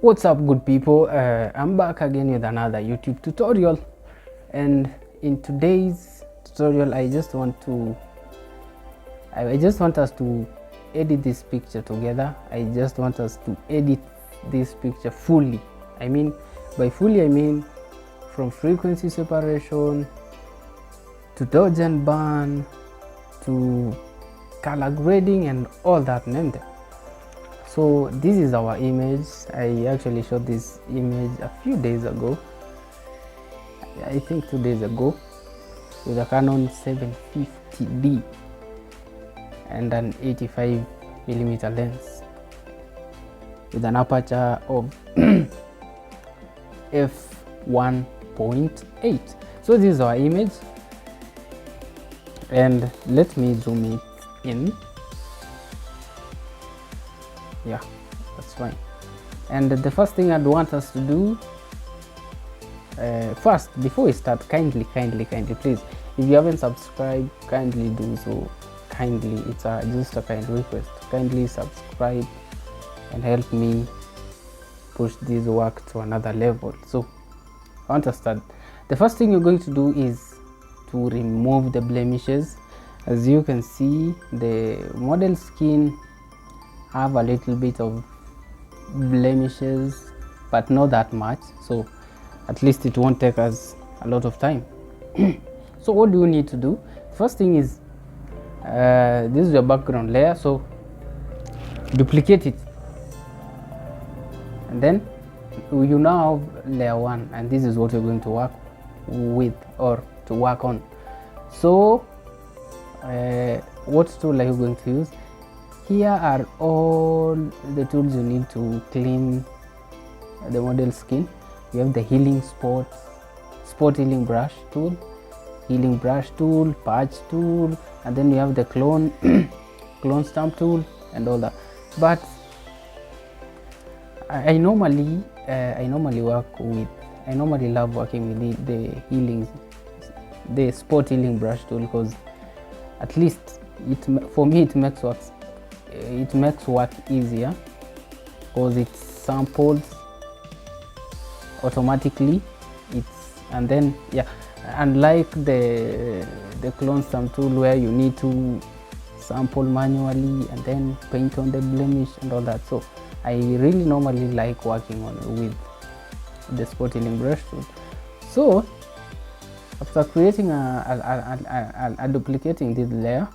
What's up, good people? I'm back again with another YouTube tutorial, and in today's tutorial I just want us to edit this picture together. I just want us to edit this picture fully. I mean, by fully I mean from frequency separation to dodge and burn to color grading and all that named. So this is our image. I actually shot this image a few days ago, I think 2 days ago, with a Canon 750D and an 85mm lens with an aperture of f1.8. so this is our image, and let me zoom it in. Yeah, that's fine. And the first thing I'd want us to do, first, before we start, kindly please, if you haven't subscribed, kindly do so. Kindly, it's just a kind request. Kindly subscribe and help me push this work to another level. So I want to start. The first thing you're going to do is to remove the blemishes. As you can see, the model skin have a little bit of blemishes, but not that much, so at least it won't take us a lot of time. So what do you need to do? First thing is, this is your background layer, so duplicate it, and then you now have layer 1, and this is what you're going to work with or to work on. So what tool are you going to use? Here are all the tools you need to clean the model skin. You have the healing spot healing brush tool, patch tool, and then you have the clone stamp tool and all that. But I normally love working with the spot healing brush tool, because at least for me it makes work easier, because it samples automatically. And then, yeah, unlike the clone stamp tool where you need to sample manually and then paint on the blemish and all that. So I really normally like working with the spot healing brush tool. So after creating duplicating this layer,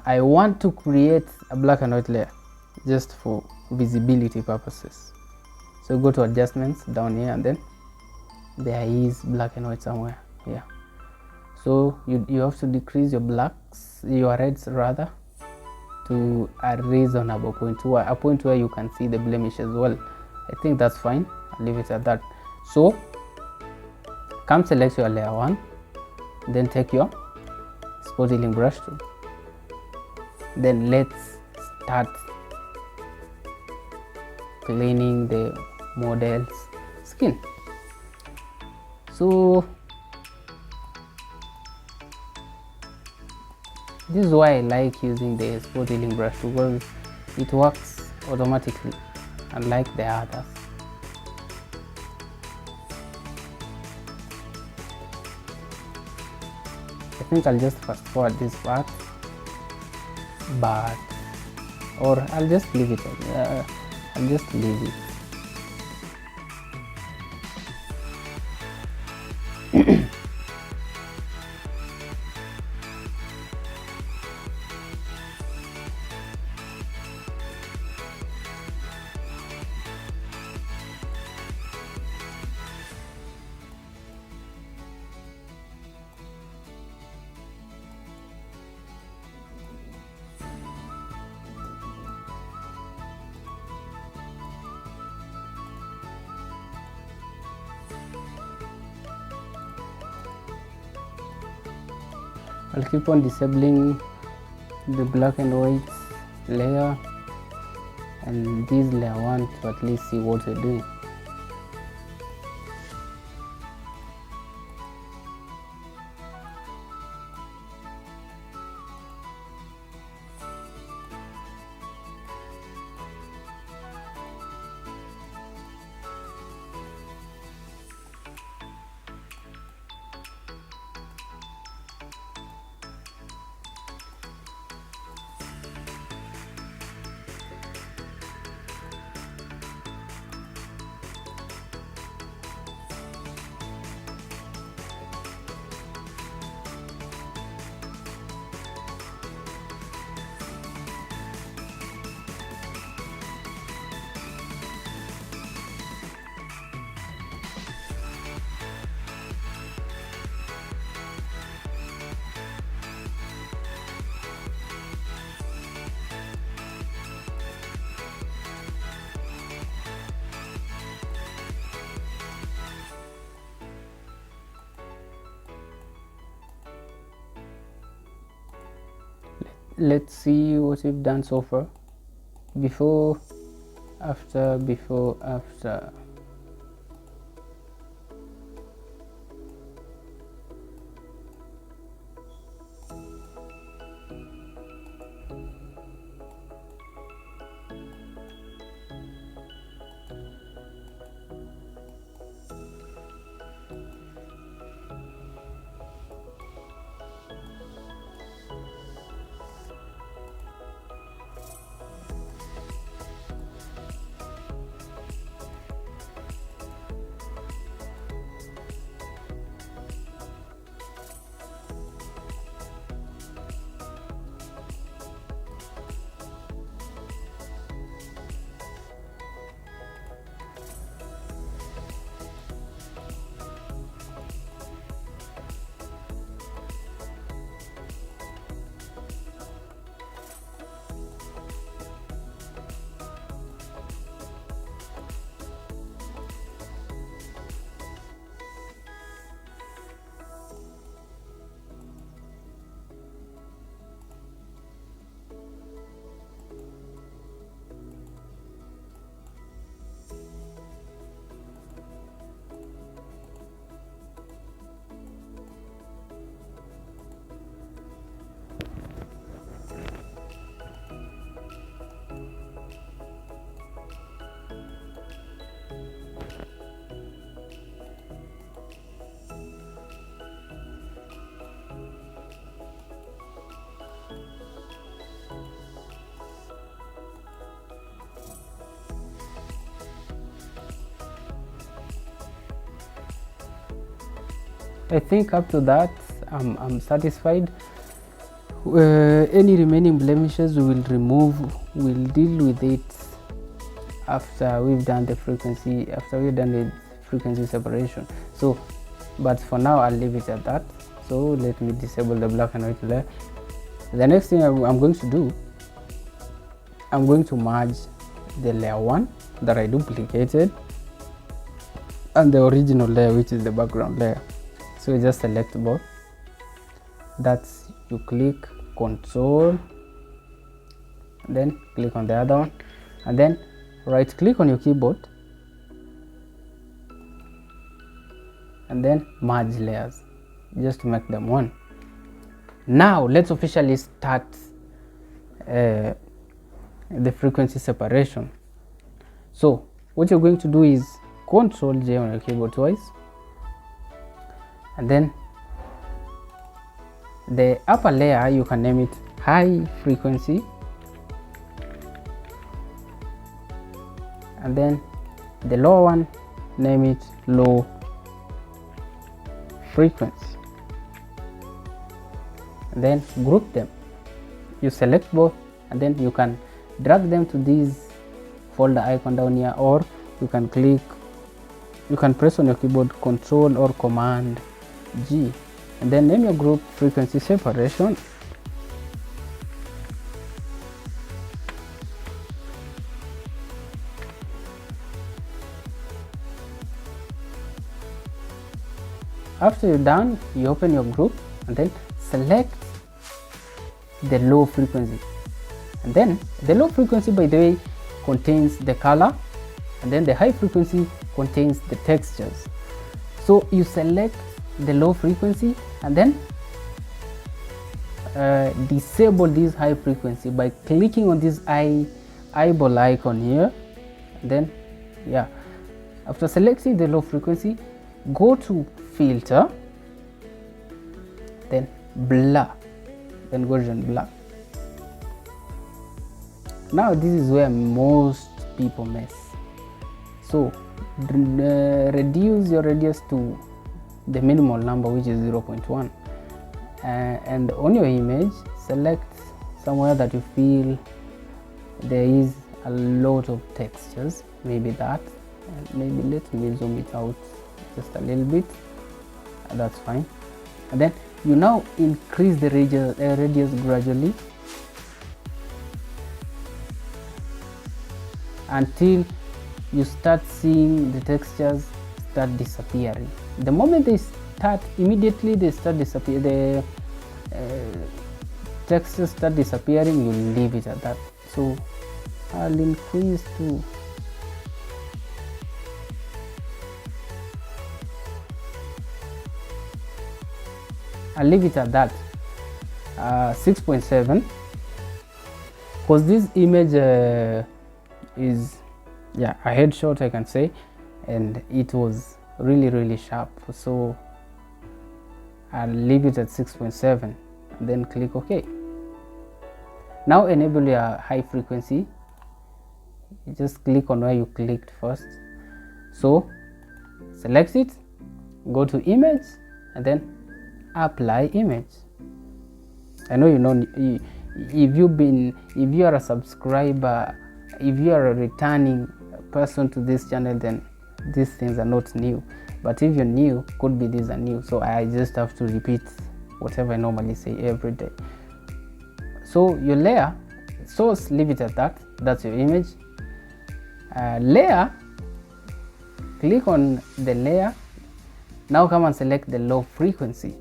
I want to create a black and white layer just for visibility purposes. So go to adjustments down here, and then there is black and white somewhere here. So you have to decrease your reds rather, to a reasonable point, to a point where you can see the blemish as well. I think that's fine. I'll leave it at that. So come select your layer 1, then take your spot healing brush tool. Then let's start cleaning the model's skin. So this is why I like using the spot healing brush tool, because it works automatically, unlike the others. I think I'll just fast forward this part, or I'll just leave it. I'll just leave it. I'll keep on disabling the black and white layer and this layer 1 to at least see what we're doing. let's see what we've done so far. Before, after, before, after. I think up to that I'm satisfied. Any remaining blemishes we will remove, we'll deal with it after we've done the frequency, after we've done the frequency separation. So but for now I'll leave it at that. So let me disable the black and white layer. The next thing I'm going to do, I'm going to merge the layer 1 that I duplicated and the original layer, which is the background layer. So you just select both. That's, you click Control, then click on the other one, and then right click on your keyboard and then merge layers just to make them one. Now let's officially start the frequency separation. So what you're going to do is Control J on your keyboard twice, and then the upper layer you can name it high frequency, and then the lower one name it low frequency, and then group them. You select both and then you can drag them to this folder icon down here, or you can click, you can press on your keyboard Control or Command G, and then name your group frequency separation. After you're done, you open your group and then select the low frequency, and then the low frequency, by the way, contains the color, and then the high frequency contains the textures. So you select the low frequency and then disable this high frequency by clicking on this eyeball icon here. And then yeah, after selecting the low frequency, go to filter, then blur, then Gaussian blur. Now this is where most people mess. So reduce your radius to the minimal number, which is 0.1, and on your image select somewhere that you feel there is a lot of textures, maybe that, and maybe let me zoom it out just a little bit, that's fine. And then you now increase the radius gradually until you start seeing the textures start disappearing. The moment they start, immediately they start disappearing, textures start disappearing, you leave it at that. So I'll increase to I'll leave it at that 6.7, because this image is a headshot, I can say, and it was really sharp. So I'll leave it at 6.7 and then click OK. Now enable your high frequency. You just click on where you clicked first. So select it, go to image, and then apply image. I know you know, if you are a subscriber, if you are a returning person to this channel, then these things are not new. But if you're new, could be these are new, so I just have to repeat whatever I normally say every day. So your layer, source, leave it at that. That's your image. Layer, click on the layer. Now come and select the low frequency.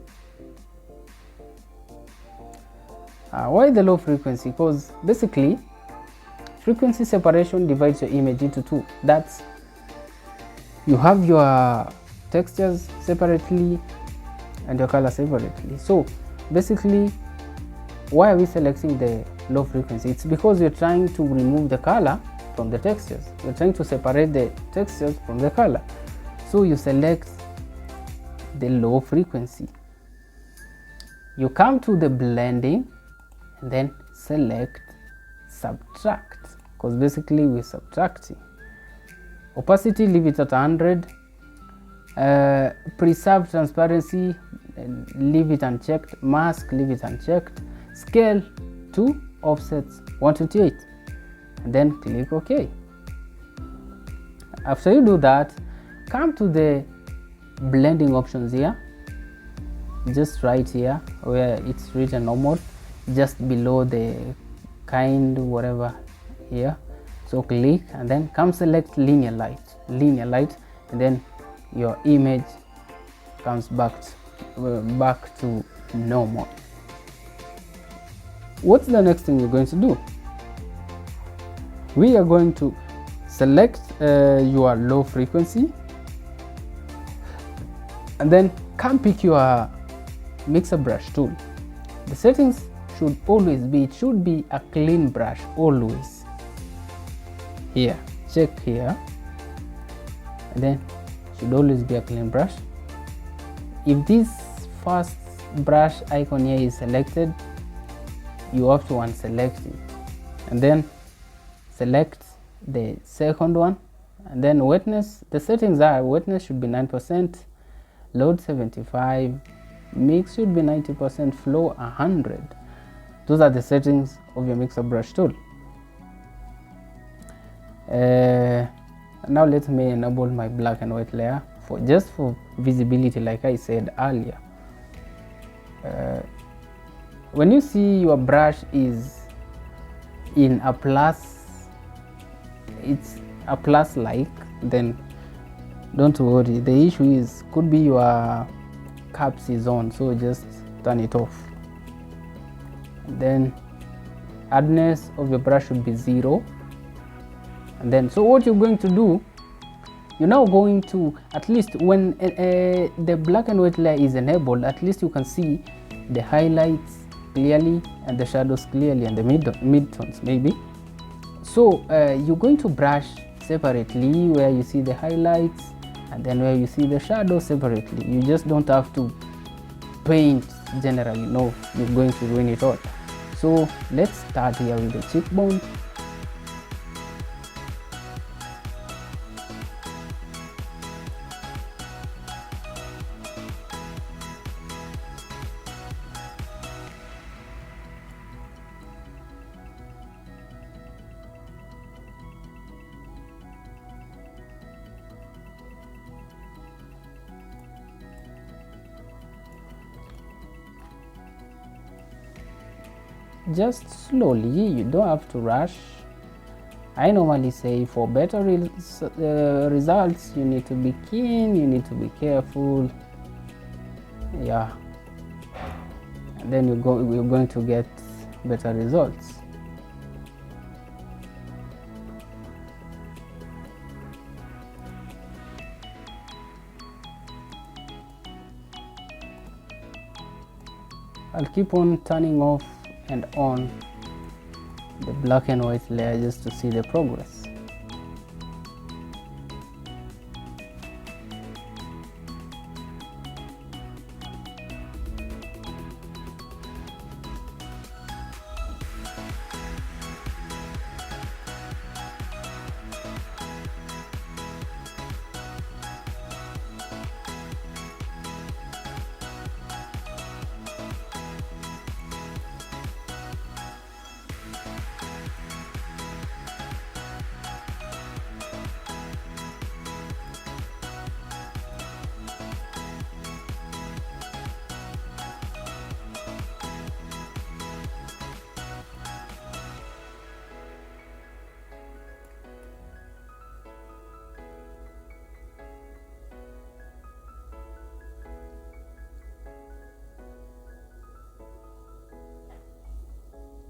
Why the low frequency? Because basically frequency separation divides your image into two. That's, you have your textures separately and your color separately. So basically, why are we selecting the low frequency? It's because we're trying to remove the color from the textures. We're trying to separate the textures from the color. So you select the low frequency. You come to the blending and then select subtract, because basically we're subtracting. Opacity, leave it at 100. Preserve transparency, leave it unchecked. Mask, leave it unchecked. Scale to offsets 128, and then click OK. After you do that, come to the blending options here, just right here where it's written normal, just below the kind whatever here. So click and then come select linear light, and then your image comes back to normal. What's the next thing you're going to do? We are going to select your low frequency, and then come pick your mixer brush tool. The settings should always be, it should be a clean brush always. Here, check here, and then should always be a clean brush. If this first brush icon here is selected, you have to unselect it, and then select the second one, and then wetness. The settings are wetness should be 9%, load 75, mix should be 90%, flow 100. Those are the settings of your mixer brush tool. Now let me enable my black and white layer for visibility, like I said earlier. When you see your brush is in a plus, it's a plus like, then don't worry. The issue is could be your caps is on, so just turn it off. And then hardness of your brush should be 0. And then, so what you're going to do, you're now going to, at least when the black and white layer is enabled, at least you can see the highlights clearly and the shadows clearly and the midtones maybe. So you're going to brush separately where you see the highlights and then where you see the shadows separately. You just don't have to paint generally, no, you're going to ruin it all. So let's start here with the cheekbone. Just slowly, you don't have to rush. I normally say for better results, you need to be keen, you need to be careful. Yeah, and then we're going to get better results. I'll keep on turning off and on the black and white layer just to see the progress.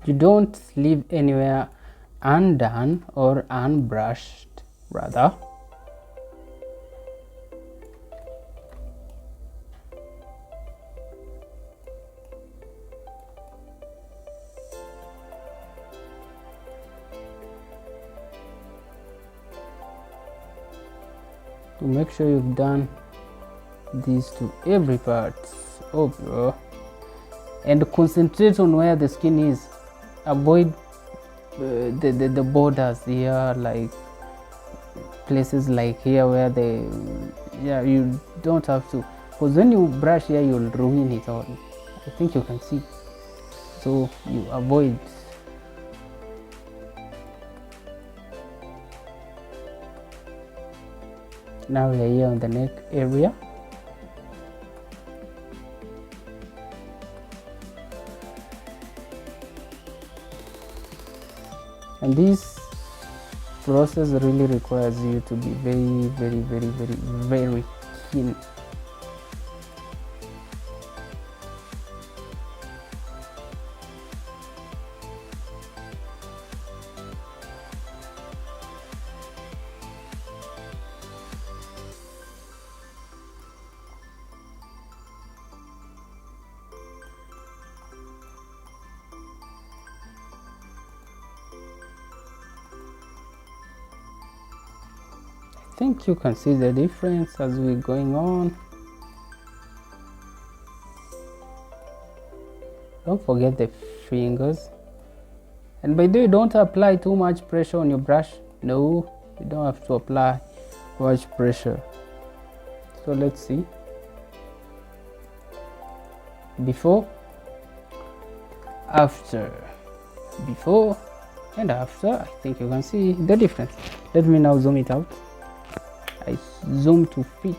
You don't leave anywhere undone or unbrushed, rather. To make sure you've done this to every part of your, and concentrate on where the skin is. Avoid the borders here, like places like here where you don't have to, because when you brush here you'll ruin it all. I think you can see, so you avoid. Now we are here on the neck area. And this process really requires you to be very keen. I think you can see the difference as we're going on. Don't forget the fingers. And by the way, don't apply too much pressure on your brush. No, you don't have to apply much pressure. So let's see. Before, after, before and after. I think you can see the difference. Let me now zoom it out. I zoom to fit,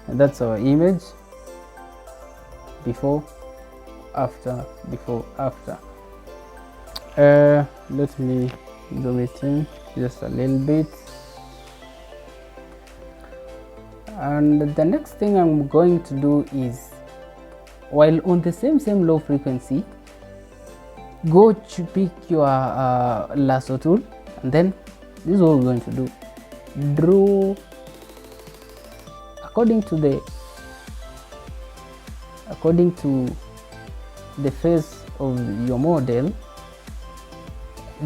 and that's our image. Before, after, before, after. Let me zoom it in just a little bit. And the next thing I'm going to do is, while on the same low frequency, go to pick your lasso tool, and then this is what we're going to do. Draw according to the face of your model,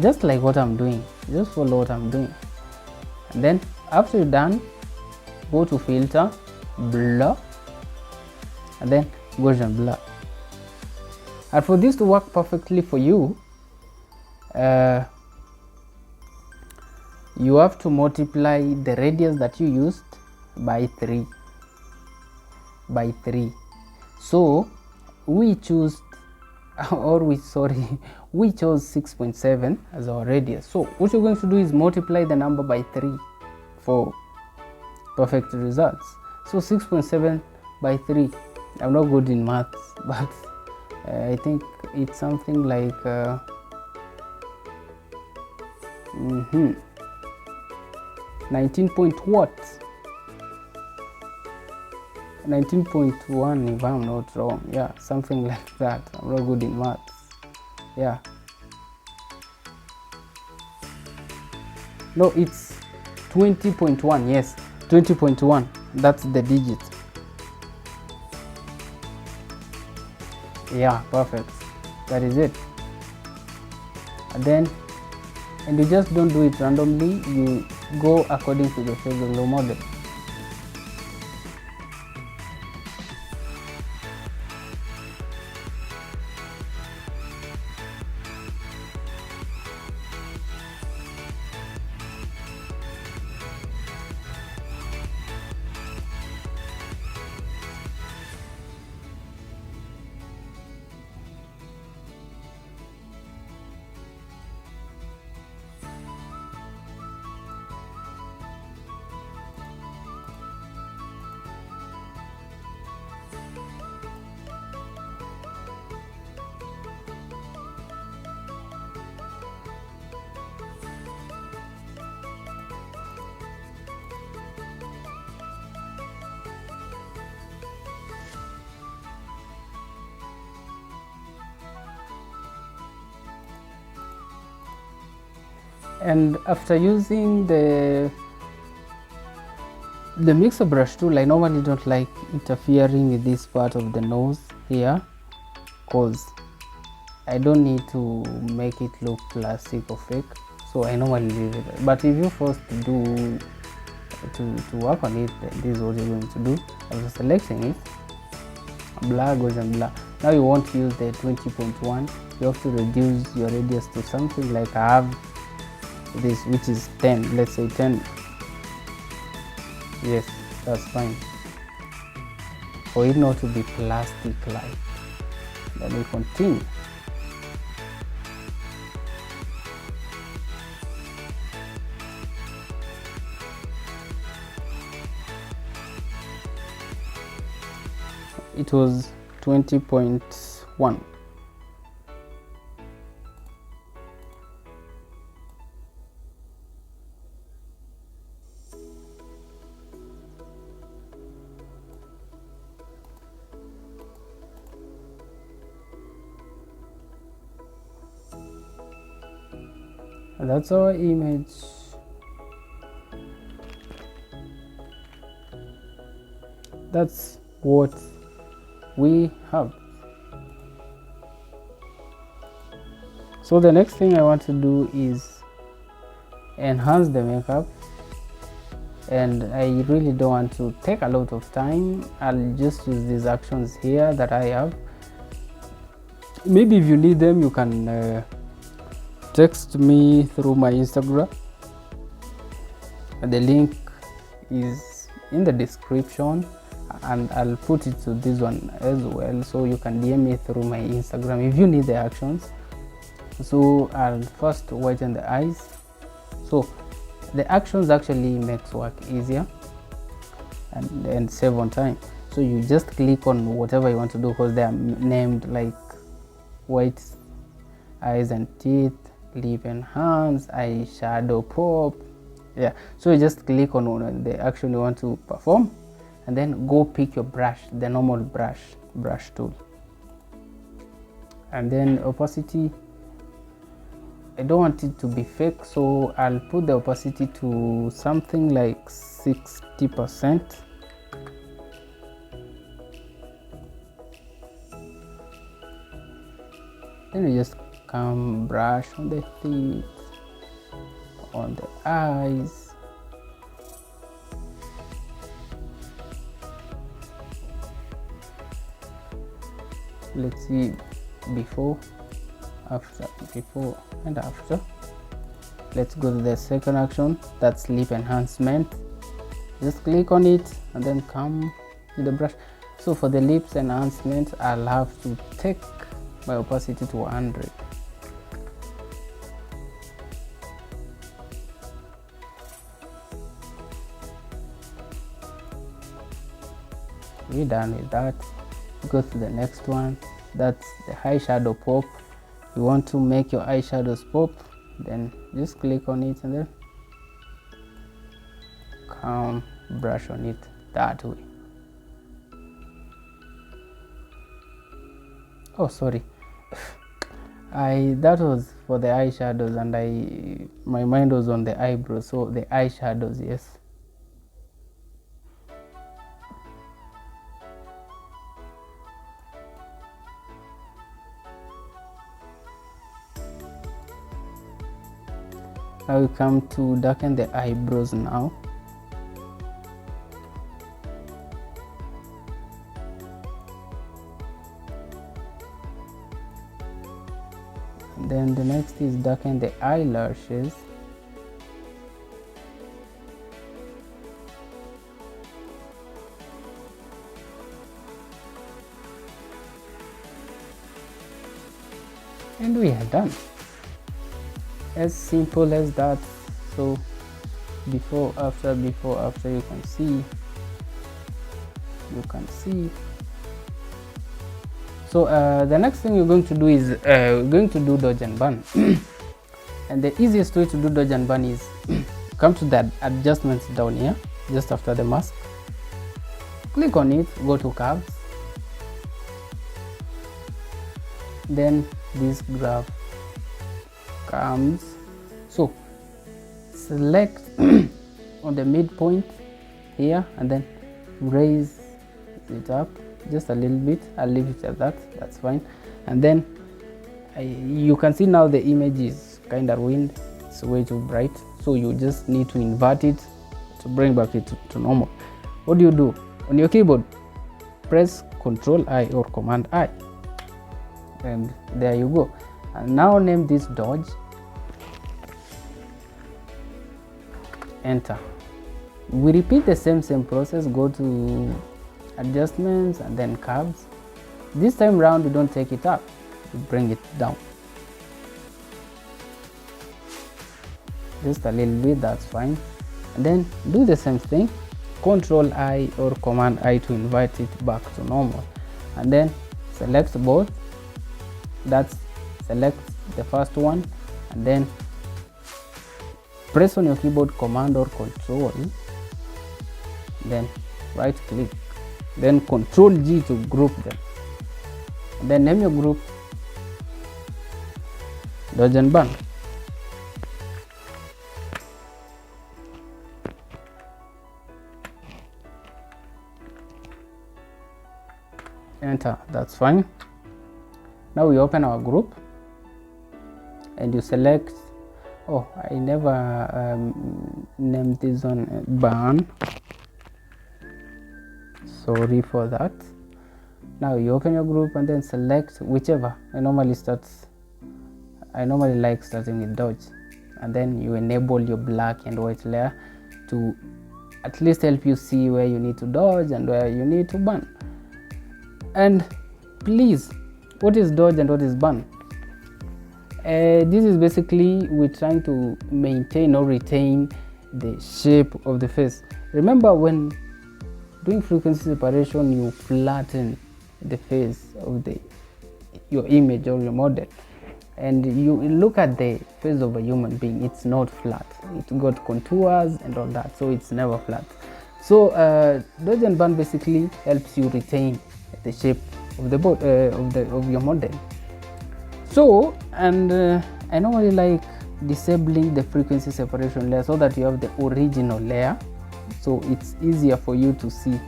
just like what I'm doing. Just follow what I'm doing, and then after you're done, go to filter, blur, and then Gaussian blur. And for this to work perfectly for you, you have to multiply the radius that you used by 3. So we chose we chose 6.7 as our radius. So what you're going to do is multiply the number by 3 for perfect results. So 6.7 by 3. I'm not good in maths, but I think it's something like 19 point what? 19.1 if I'm not wrong. Yeah, something like that. I'm not good in maths. Yeah, no, it's 20.1. Yes, 20.1, that's the digit. Yeah, perfect, that is it. And you just don't do it randomly, you go according to the Favorite law model. And after using the mixer brush tool, I normally don't like interfering with this part of the nose here, because I don't need to make it look plastic or fake, so I normally leave it. But if you're forced to do to work on it, then this is what you're going to do. After selecting it, blur goes and blur. Now you want to use the 20.1, you have to reduce your radius to something like I have this, which is 10, let's say 10. Yes, that's fine, for it not to be plastic like. Then we continue. It was 20.1. That's our image. That's what we have. So the next thing I want to do is enhance the makeup, and I really don't want to take a lot of time. I'll just use these actions here that I have. Maybe if you need them, you can text me through my Instagram. The link is in the description, and I'll put it to this one as well, so you can DM me through my Instagram if you need the actions. So I'll first whiten the eyes. So the actions actually makes work easier and save on time. So you just click on whatever you want to do, because they are named like white eyes and teeth, lip and hands, eyeshadow pop. Yeah, so you just click on the action you want to perform, and then go pick your brush, the normal brush tool. And then opacity, I don't want it to be fake, so I'll put the opacity to something like 60%. Then you just come brush on the teeth, on the eyes. Let's see before, after, before and after. Let's go to the second action, that's lip enhancement. Just click on it and then come to the brush. So for the lips enhancement, I'll have to take my opacity to 100. We're done with that. Go to the next one, that's the eyeshadow pop. You want to make your eyeshadows pop, then just click on it and then come brush on it that way. Oh sorry, That was for the eyeshadows, and my mind was on the eyebrows, so the eyeshadows, yes. Now we come to darken the eyebrows now. And then the next is darken the eyelashes. And we are done. As simple as that. So before after you can see, so the next thing you're going to do is we're going to do dodge and burn. And the easiest way to do dodge and burn is come to that adjustments down here just after the mask, click on it, go to curves, then this graph comes, so select on the midpoint here and then raise it up just a little bit. I'll leave it at that, that's fine. And then you can see now the image is kind of ruined, it's way too bright, so you just need to invert it to bring back it to normal. What do you do? On your keyboard, press Ctrl I or Command I, and there you go. And now name this dodge, enter. We repeat the same process, go to adjustments and then curves. This time round we don't take it up, we bring it down just a little bit, that's fine. And then do the same thing, Ctrl I or Command I to invert it back to normal, and then select both, select the first one, and then press on your keyboard Command or Control, then right click, then Control G to group them, and then name your group dodge and burn. Enter, that's fine. Now we open our group and you select, oh, I never named this one burn, sorry for that. Now you open your group and then select whichever. I normally like starting with dodge, and then you enable your black and white layer to at least help you see where you need to dodge and where you need to burn. And please, what is dodge and what is burn? This is basically we're trying to maintain or retain the shape of the face. Remember, when doing frequency separation, you flatten the face of your image or your model, and you look at the face of a human being, it's not flat, it's got contours and all that, so it's never flat. So dodge and burn basically helps you retain the shape of the of your model. So, and I normally like disabling the frequency separation layer so that you have the original layer, so it's easier for you to see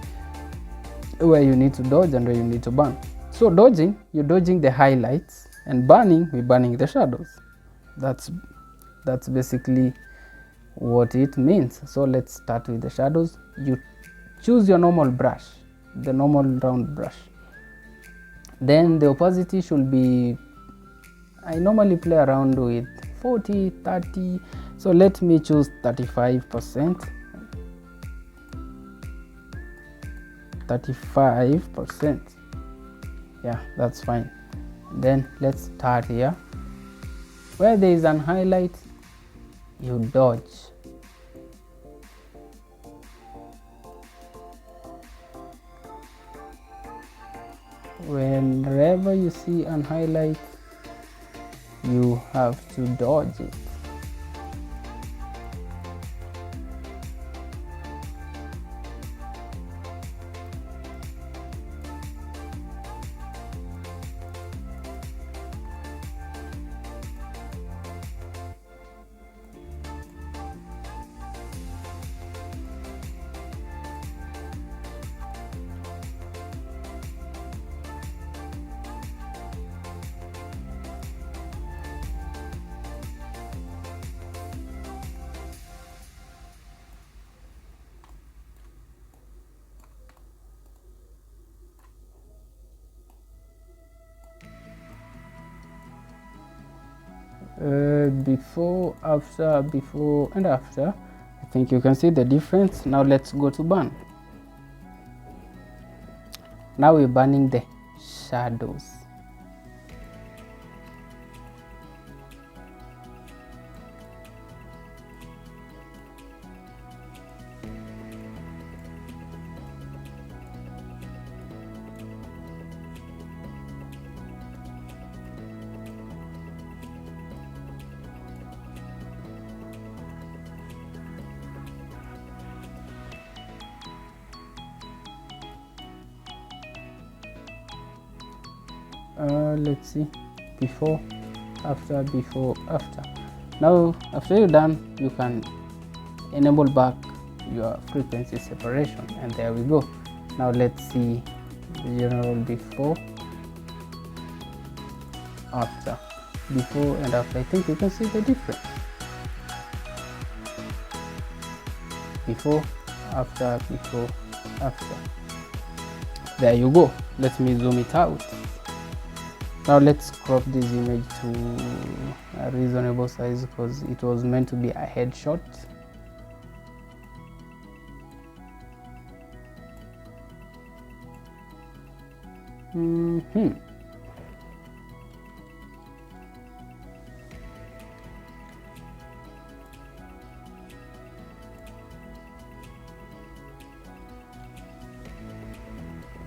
where you need to dodge and where you need to burn. So dodging, you're dodging the highlights, and burning, we're burning the shadows. That's basically what it means. So let's start with the shadows. You choose your normal brush, the normal round brush. Then the opacity should be, I normally play around with 40, 30, so let me choose 35%. 35%, yeah, that's fine. Then let's start here. Where there is an highlight, you dodge. Whenever you see an highlight, you have to dodge it. Before, after, before and after. I think you can see the difference. Now let's go to burn. Now we're burning the shadows. Let's see, before, after, before, after. Now after you're done, you can enable back your frequency separation, and there we go. Now let's see the general before, after, before and after. I think you can see the difference. Before, after, before, after. There you go. Let me zoom it out. Now let's crop this image to a reasonable size because it was meant to be a headshot.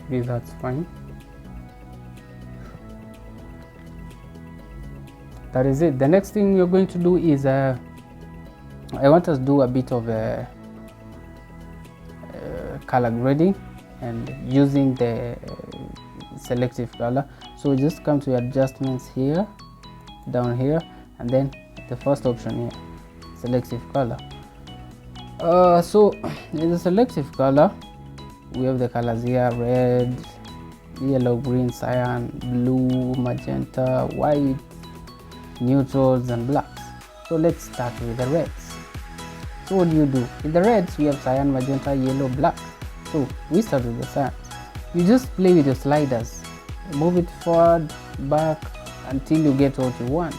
Maybe that's fine. That is it. The next thing you're going to do is I want us to do a bit of a color grading and using the selective color. So just come to adjustments here, down here, and then the first option here, selective color. So in the selective color we have the colors here: red, yellow, green, cyan, blue, magenta, white, neutrals and blacks. So let's start with the reds. So what do you do? In the reds we have cyan, magenta, yellow, black. So we start with the cyan. You just play with your sliders, move it forward, back until you get what you want.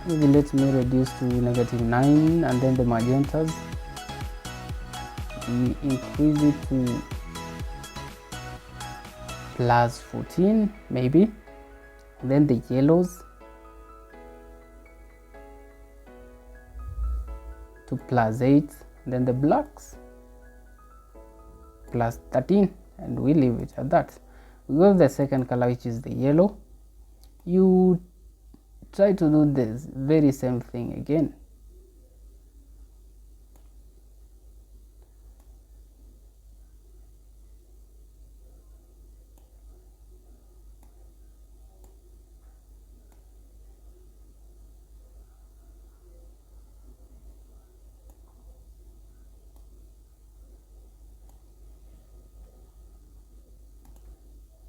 Maybe let me reduce to -9, and then the magentas, we increase it to +14 maybe. Then the yellows to +8, then the blacks +13, and we leave it at that. We go to the second color, which is the yellow. You try to do this very same thing again.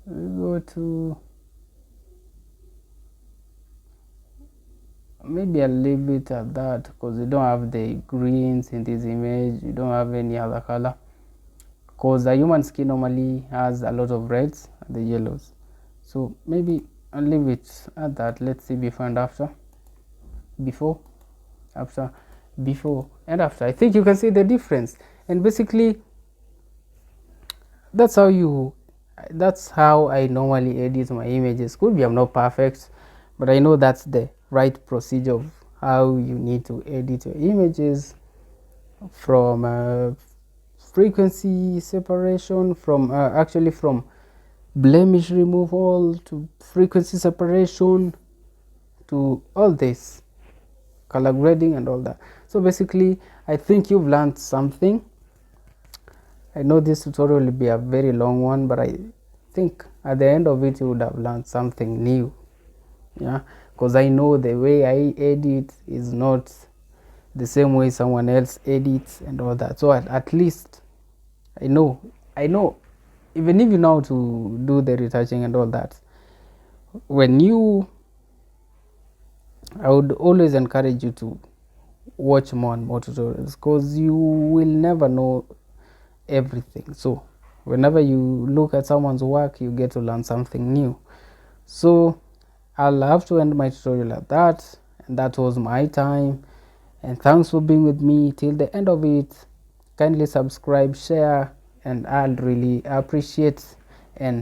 We go to, maybe I'll leave it at that because you don't have the greens in this image, you don't have any other color, because the human skin normally has a lot of reds and the yellows. So maybe I'll leave it at that. Let's see before and after. Before, after, before and after. I think you can see the difference, and basically that's how I normally edit my images. Could be I'm not perfect, but I know that's the right procedure of how you need to edit your images, from frequency separation, from actually from blemish removal to frequency separation to all this color grading and all that. So basically I think you've learned something. I know this tutorial will be a very long one, but I think at the end of it you would have learned something new. Yeah, because I know the way I edit is not the same way someone else edits and all that. So at least I know even if you know how to do the retouching and all that, I would always encourage you to watch more and more tutorials, because you will never know everything. So Whenever you look at someone's work, you get to learn something new. So I'll have to end my tutorial at that, and that was my time. And thanks for being with me till the end of it. Kindly subscribe, share, and I'll really appreciate. And